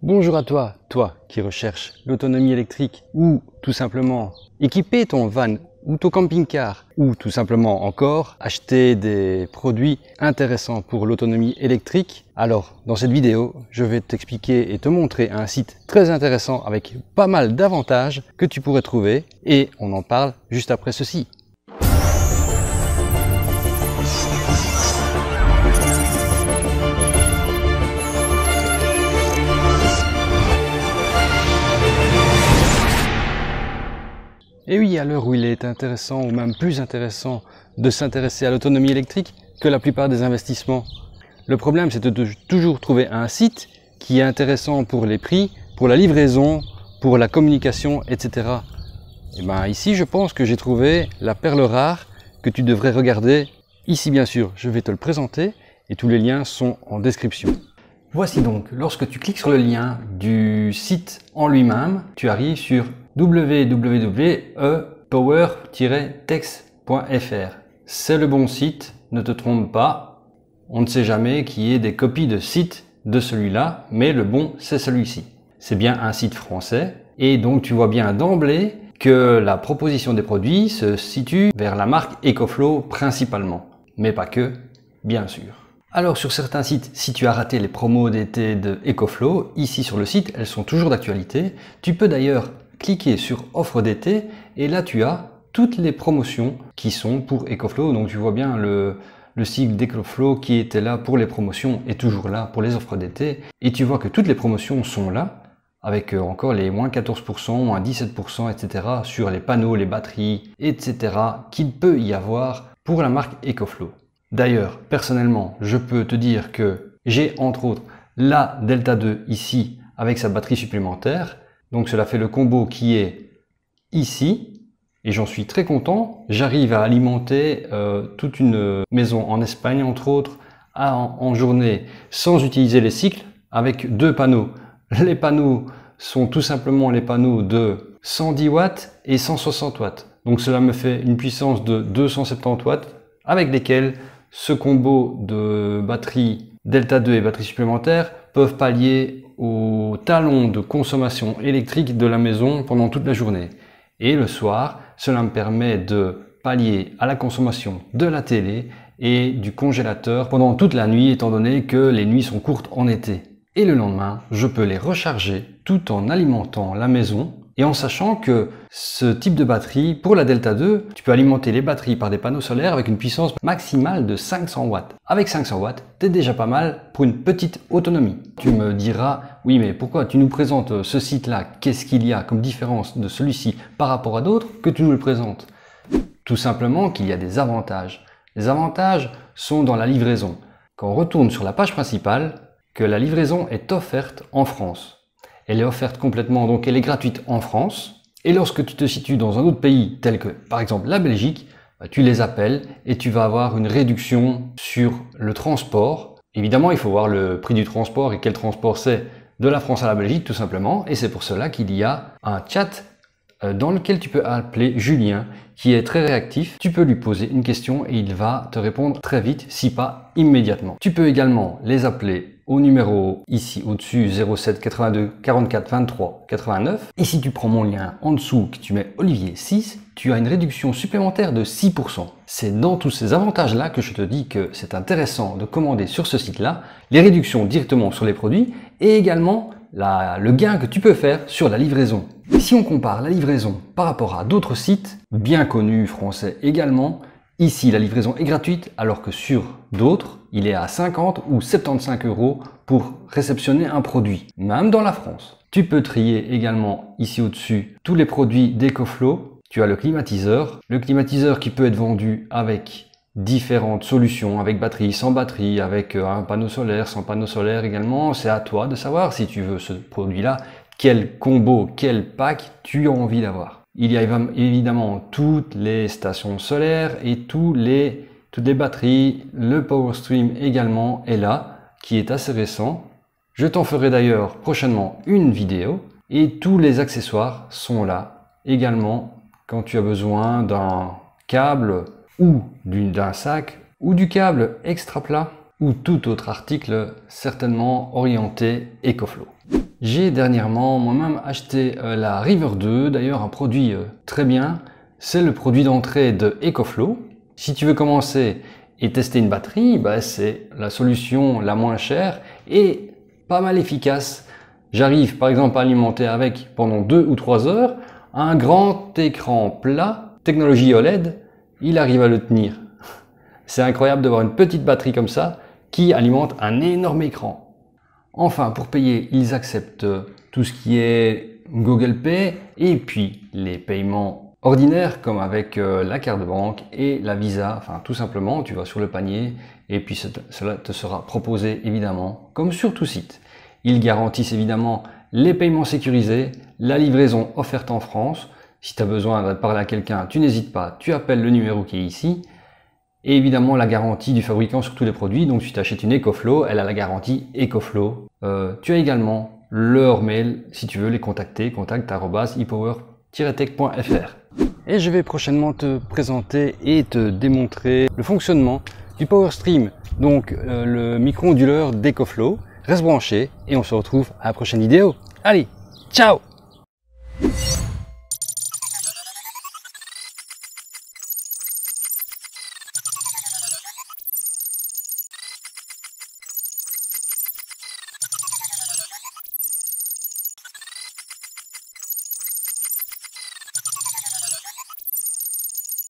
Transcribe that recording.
Bonjour à toi, toi qui recherches l'autonomie électrique ou tout simplement équiper ton van ou ton camping-car ou tout simplement encore acheter des produits intéressants pour l'autonomie électrique. Alors dans cette vidéo, je vais t'expliquer et te montrer un site très intéressant avec pas mal d'avantages que tu pourrais trouver et on en parle juste après ceci. Et oui, à l'heure où il est intéressant, ou même plus intéressant, de s'intéresser à l'autonomie électrique que la plupart des investissements, le problème c'est de toujours trouver un site qui est intéressant pour les prix, pour la livraison, pour la communication, etc. Et bien ici, je pense que j'ai trouvé la perle rare que tu devrais regarder. Ici, bien sûr, je vais te le présenter et tous les liens sont en description. Voici donc, lorsque tu cliques sur le lien du site en lui-même, tu arrives sur www.power-tex.fr. C'est le bon site, ne te trompe pas. On ne sait jamais qu'il y ait des copies de sites de celui-là, mais le bon, c'est celui-ci. C'est bien un site français et donc tu vois bien d'emblée que la proposition des produits se situe vers la marque EcoFlow principalement, mais pas que, bien sûr. Alors sur certains sites, si tu as raté les promos d'été de EcoFlow, ici sur le site, elles sont toujours d'actualité. Tu peux d'ailleurs cliquer sur offre d'été et là tu as toutes les promotions qui sont pour EcoFlow. Donc tu vois bien le cycle d'EcoFlow qui était là pour les promotions est toujours là pour les offres d'été. Et tu vois que toutes les promotions sont là avec encore les moins 14%, moins 17%, etc. sur les panneaux, les batteries, etc. qu'il peut y avoir pour la marque EcoFlow. D'ailleurs, personnellement, je peux te dire que j'ai entre autres la Delta 2 ici avec sa batterie supplémentaire. Donc cela fait le combo qui est ici et j'en suis très content. J'arrive à alimenter toute une maison en Espagne entre autres en journée sans utiliser les cycles avec deux panneaux. Les panneaux sont tout simplement les panneaux de 110 watts et 160 watts. Donc cela me fait une puissance de 270 watts avec lesquels ce combo de batterie Delta 2 et batterie supplémentaire peuvent pallier au talon de consommation électrique de la maison pendant toute la journée. Et le soir, cela me permet de pallier à la consommation de la télé et du congélateur pendant toute la nuit étant donné que les nuits sont courtes en été. Et le lendemain, je peux les recharger tout en alimentant la maison et en sachant que ce type de batterie, pour la Delta 2, tu peux alimenter les batteries par des panneaux solaires avec une puissance maximale de 500 watts. Avec 500 watts, t'es déjà pas mal pour une petite autonomie. Tu me diras, oui mais pourquoi tu nous présentes ce site-là? Qu'est-ce qu'il y a comme différence de celui-ci par rapport à d'autres que tu nous le présentes? Tout simplement qu'il y a des avantages. Les avantages sont dans la livraison. Quand on retourne sur la page principale, que la livraison est offerte en France. Elle est offerte complètement, donc elle est gratuite en France. Et lorsque tu te situes dans un autre pays, tel que par exemple la Belgique, tu les appelles et tu vas avoir une réduction sur le transport. Évidemment, il faut voir le prix du transport et quel transport c'est de la France à la Belgique tout simplement. Et c'est pour cela qu'il y a un chat dans lequel tu peux appeler Julien qui est très réactif. Tu peux lui poser une question et il va te répondre très vite, si pas immédiatement. Tu peux également les appeler au numéro ici au-dessus 07 82 44 23 89. Et si tu prends mon lien en dessous, que tu mets Olivier 6, tu as une réduction supplémentaire de 6%. C'est dans tous ces avantages-là que je te dis que c'est intéressant de commander sur ce site-là, les réductions directement sur les produits et également le gain que tu peux faire sur la livraison. Si on compare la livraison par rapport à d'autres sites, bien connus français également, ici la livraison est gratuite alors que sur d'autres, il est à 50 ou 75 € pour réceptionner un produit, même dans la France. Tu peux trier également ici au-dessus tous les produits d'EcoFlow. Tu as le climatiseur qui peut être vendu avec différentes solutions, avec batterie, sans batterie, avec un panneau solaire, sans panneau solaire également. C'est à toi de savoir si tu veux ce produit-là, quel combo, quel pack tu as envie d'avoir. Il y a évidemment toutes les stations solaires et toutes les batteries. Le PowerStream également est là, qui est assez récent. Je t'en ferai d'ailleurs prochainement une vidéo. Et tous les accessoires sont là également quand tu as besoin d'un câble ou d'un sac ou du câble extra plat ou tout autre article certainement orienté EcoFlow. J'ai dernièrement moi-même acheté la River 2, d'ailleurs un produit très bien. C'est le produit d'entrée de EcoFlow. Si tu veux commencer et tester une batterie, c'est la solution la moins chère et pas mal efficace. J'arrive par exemple à alimenter avec pendant 2 ou 3 heures un grand écran plat, technologie OLED, il arrive à le tenir. C'est incroyable de voir une petite batterie comme ça qui alimente un énorme écran. Enfin, pour payer, ils acceptent tout ce qui est Google Pay et puis les paiements ordinaires comme avec la carte de banque et la Visa. Enfin, tout simplement, tu vas sur le panier et puis cela te sera proposé évidemment comme sur tout site. Ils garantissent évidemment les paiements sécurisés, la livraison offerte en France. Si tu as besoin de parler à quelqu'un, tu n'hésites pas, tu appelles le numéro qui est ici. Et évidemment la garantie du fabricant sur tous les produits. Donc si tu achètes une EcoFlow, elle a la garantie EcoFlow. Tu as également leur mail si tu veux les contacter, contact@epower-tech.fr. Et je vais prochainement te présenter et te démontrer le fonctionnement du PowerStream, donc le micro-onduleur d'EcoFlow. Reste branché et on se retrouve à la prochaine vidéo. Allez, ciao!